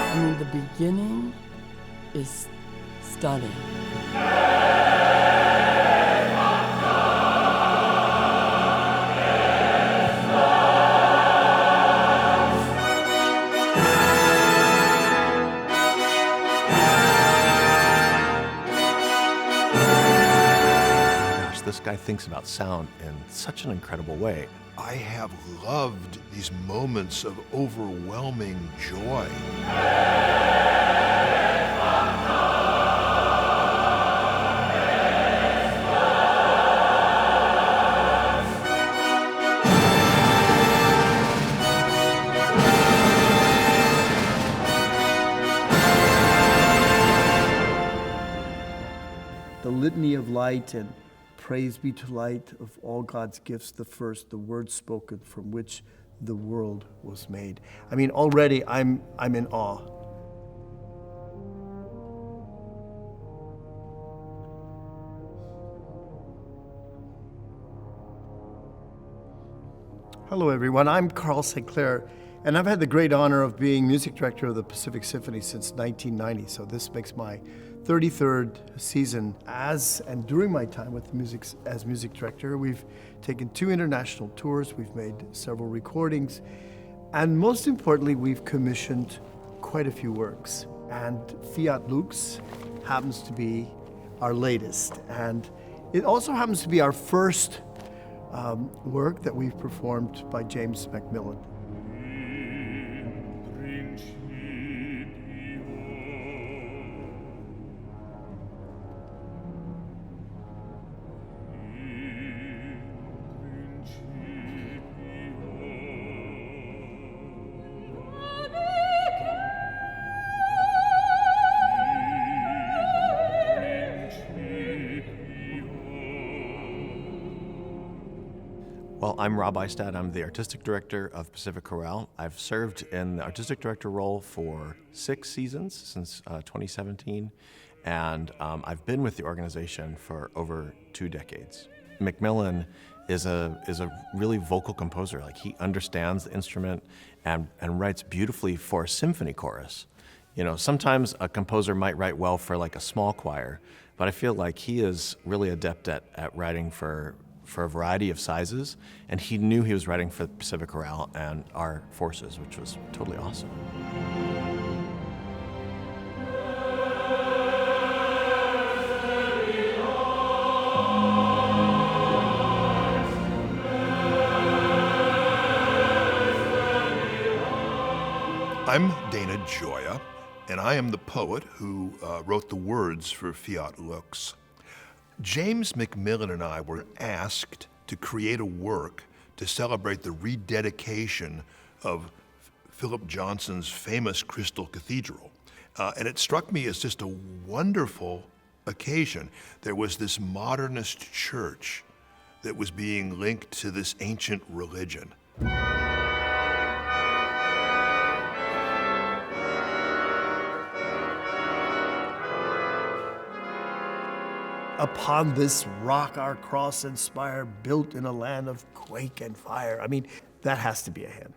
I mean, the beginning is stunning. This guy thinks about sound in such an incredible way. I have loved these moments of overwhelming joy. The litany of light and praise be to light of all God's gifts, the first, the word spoken from which the world was made. I mean, already I'm in awe. Hello everyone, I'm Carl St.Clair, and I've had the great honor of being music director of the Pacific Symphony since 1990, so this makes my 33rd season as and during my time with music as music director. We've taken 2 international tours, we've made several recordings, and most importantly, we've commissioned quite a few works. And Fiat Lux happens to be our latest, and it also happens to be our first work that we've performed by James MacMillan. Well, I'm Rob Istad. I'm the artistic director of Pacific Chorale. I've served in the artistic director role for 6 seasons since 2017, and I've been with the organization for over 2 decades. MacMillan is a really vocal composer. Like, he understands the instrument and writes beautifully for a symphony chorus. You know, sometimes a composer might write well for like a small choir, but I feel like he is really adept at writing for a variety of sizes, and he knew he was writing for the Pacific Chorale and our forces, which was totally awesome. I'm Dana Gioia, and I am the poet who wrote the words for Fiat Lux. James MacMillan and I were asked to create a work to celebrate the rededication of Philip Johnson's famous Crystal Cathedral. And it struck me as just a wonderful occasion. There was this modernist church that was being linked to this ancient religion. Upon this rock our cross and spire, built in a land of quake and fire. I mean, that has to be a hymn.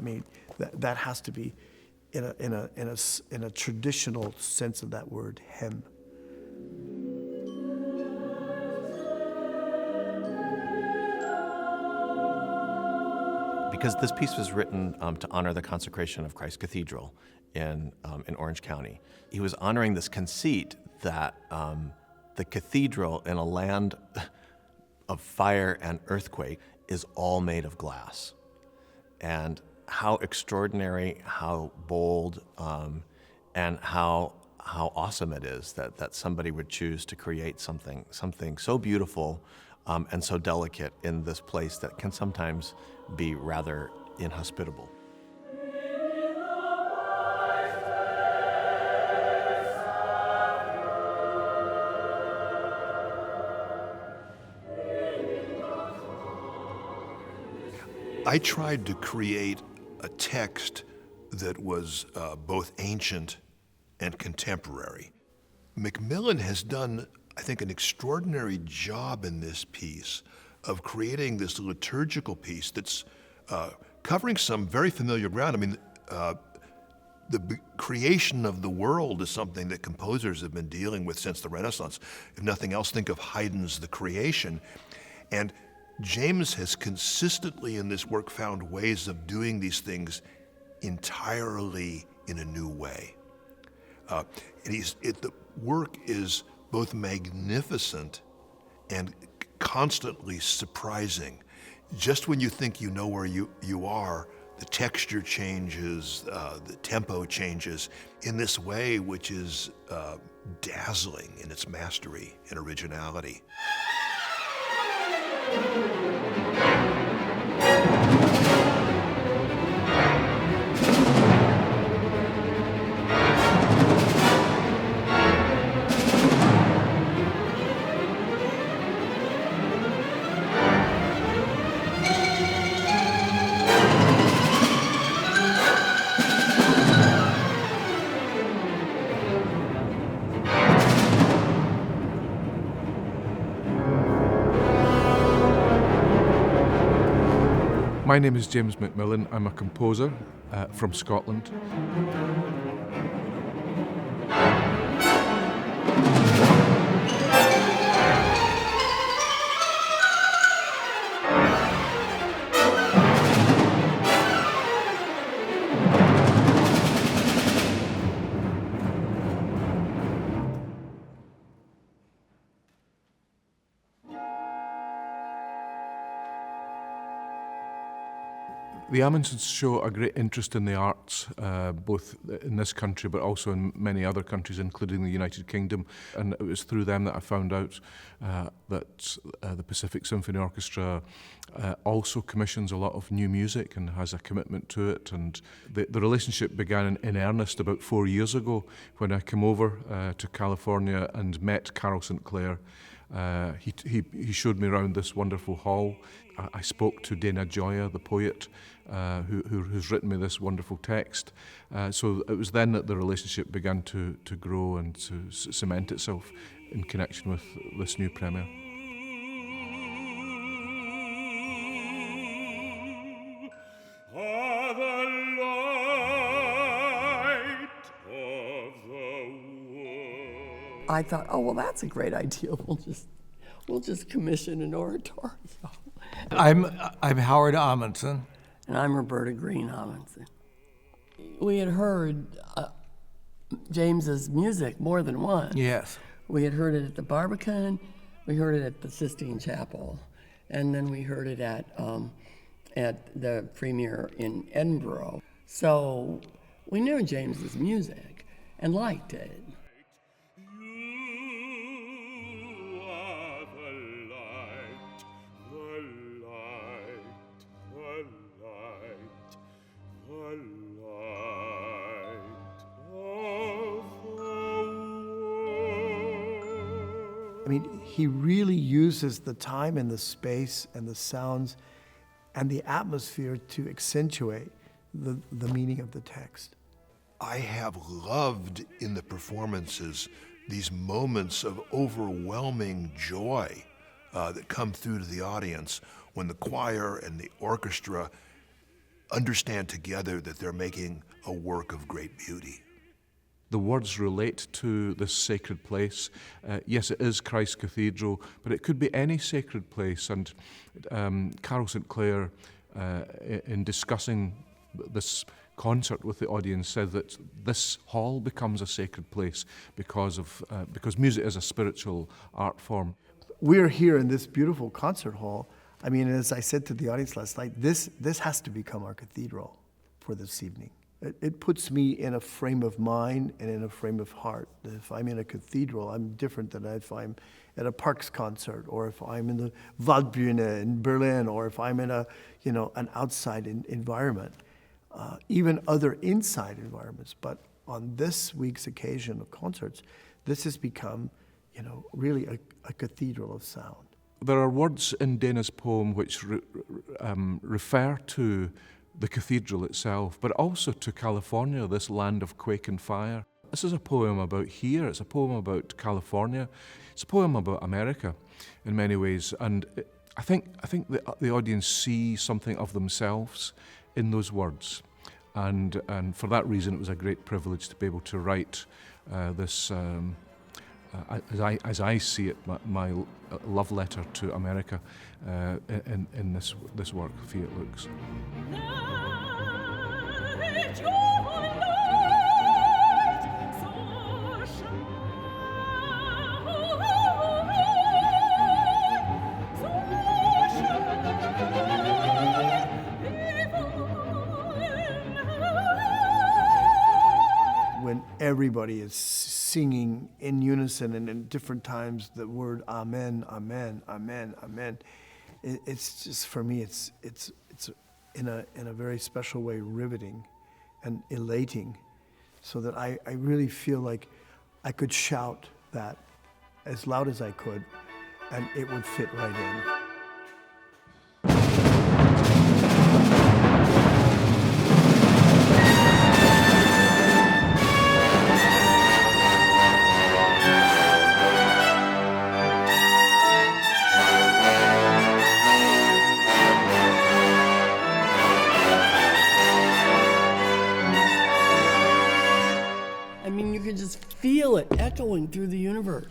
I mean, that has to be in a traditional sense of that word, hymn. Because this piece was written to honor the consecration of Christ Cathedral in Orange County. He was honoring this conceit that the cathedral in a land of fire and earthquake is all made of glass. And how extraordinary, how bold, and how awesome it is that somebody would choose to create something so beautiful and so delicate in this place that can sometimes be rather inhospitable. I tried to create a text that was both ancient and contemporary. MacMillan has done, I think, an extraordinary job in this piece of creating this liturgical piece that's covering some very familiar ground. I mean, the creation of the world is something that composers have been dealing with since the Renaissance. If nothing else, think of Haydn's The Creation. And James has consistently in this work found ways of doing these things entirely in a new way. The work is both magnificent and constantly surprising. Just when you think you know where you are, the texture changes, the tempo changes in this way which is dazzling in its mastery and originality. My name is James MacMillan. I'm a composer from Scotland. The Amundsons show a great interest in the arts, both in this country but also in many other countries, including the United Kingdom. And it was through them that I found out that the Pacific Symphony Orchestra also commissions a lot of new music and has a commitment to it. And the relationship began in earnest about 4 years ago when I came over to California and met Carl St.Clair. He showed me around this wonderful hall. I spoke to Dana Gioia, the poet, who's written me this wonderful text. So it was then that the relationship began to grow and to cement itself in connection with this new premiere. I thought, oh, well, that's a great idea. We'll just commission an oratorio. I'm Howard Amundsen. And I'm Roberta Green Amundsen. We had heard James's music more than once. Yes. We had heard it at the Barbican, we heard it at the Sistine Chapel, and then we heard it at the premiere in Edinburgh. So we knew James's music and liked it. I mean, he really uses the time and the space and the sounds and the atmosphere to accentuate the meaning of the text. I have loved in the performances these moments of overwhelming joy that come through to the audience when the choir and the orchestra understand together that they're making a work of great beauty. The words relate to this sacred place. Yes, it is Christ's Cathedral, but it could be any sacred place. And Carl St.Clair, in discussing this concert with the audience, said that this hall becomes a sacred place because music is a spiritual art form. We're here in this beautiful concert hall. I mean, as I said to the audience last night, this has to become our cathedral for this evening. It puts me in a frame of mind and in a frame of heart. If I'm in a cathedral, I'm different than if I'm at a Parks concert, or if I'm in the Waldbühne in Berlin, or if I'm in an outside environment, even other inside environments. But on this week's occasion of concerts, this has become, really a cathedral of sound. There are words in Dana's poem which refer to the cathedral itself, but also to California, this land of quake and fire. This is a poem about here, it's a poem about California, it's a poem about America in many ways, and I think the audience see something of themselves in those words, and for that reason it was a great privilege to be able to write this, as I see it, my love letter to America in this work, Fiat Lux. When everybody is singing in unison and in different times the word Amen, Amen, Amen, Amen, it's just, for me, it's in a very special way riveting and elating, so that I really feel like I could shout that as loud as I could and it would fit right in. I mean, you could just feel it echoing through the universe.